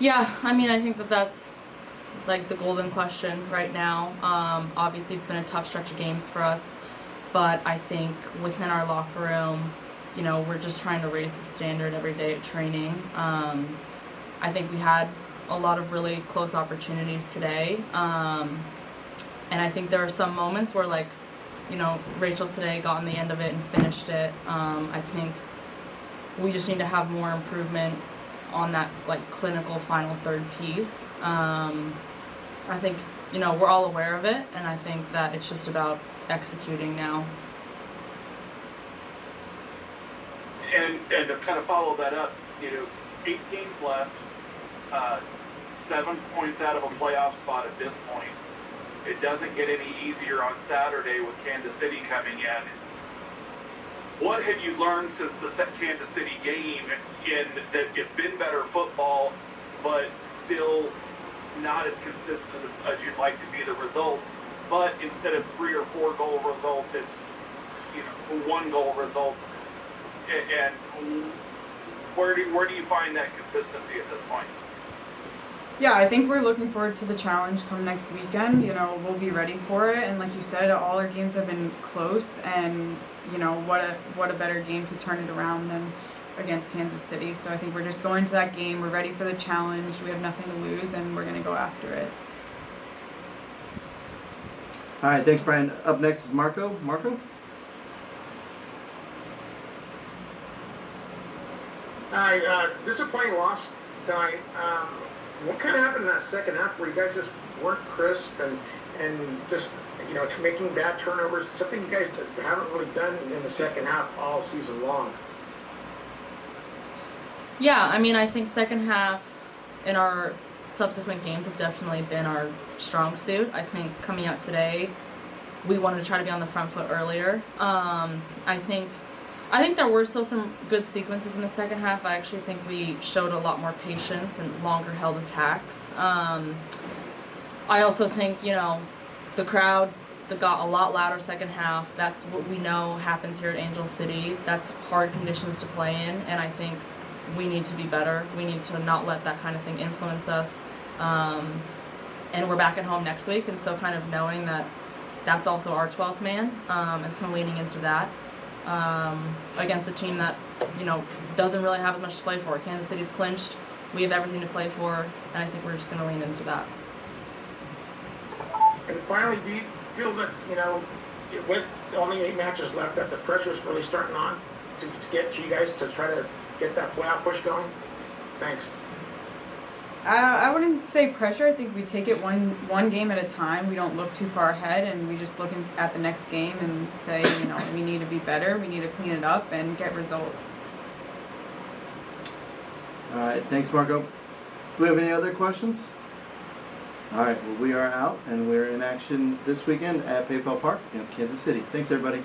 Yeah, I mean, I think that's like the golden question right now. Obviously, it's been a tough stretch of games for us, but I think within our locker room, we're just trying to raise the standard every day at training. I think we had a lot of really close opportunities today, and I think there are some moments where, like, Rachel today got on the end of it and finished it. I think we just need to have more improvement on that, like, clinical final third piece. I think, we're all aware of it, and I think that it's just about executing now. And to kind of follow that up, 8 games left, 7 points out of a playoff spot at this point. It doesn't get any easier on Saturday with Kansas City coming in. What have you learned since the Kansas City game in that it's been better football, but still not as consistent as you'd like to be the results? But instead of 3 or 4 goal results, it's 1 goal results. And where do you find that consistency at this point? Yeah, I think we're looking forward to the challenge come next weekend. We'll be ready for it, and like you said, all our games have been close, and what a better game to turn it around than against Kansas City. So I think we're just going to that game. We're ready for the challenge. We have nothing to lose, and we're going to go after it. All right, thanks, Brian. Up next is Marco. Marco? Hi, disappointing loss tonight. What kind of happened in that second half where you guys just weren't crisp and just, making bad turnovers? Something you guys haven't really done in the second half all season long. Yeah, I mean, I think second half in our subsequent games have definitely been our strong suit. I think coming out today, we wanted to try to be on the front foot earlier. I think there were still some good sequences in the second half. I actually think we showed a lot more patience and longer held attacks. I also think, the crowd that got a lot louder second half. That's what we know happens here at Angel City. That's hard conditions to play in, and I think we need to be better. We need to not let that kind of thing influence us. And we're back at home next week, and so kind of knowing that that's also our 12th man, and so leaning into that. Against a team that, doesn't really have as much to play for. Kansas City's clinched. We have everything to play for, and I think we're just going to lean into that. And finally, do you feel that, with only 8 matches left, that the pressure's really starting on to get to you guys to try to get that playoff push going? Thanks. I wouldn't say pressure. I think we take it one game at a time. We don't look too far ahead, and we just look at the next game and say, we need to be better. We need to clean it up and get results. All right, thanks, Marco. Do we have any other questions? All right, well, we are out, and we're in action this weekend at PayPal Park against Kansas City. Thanks, everybody.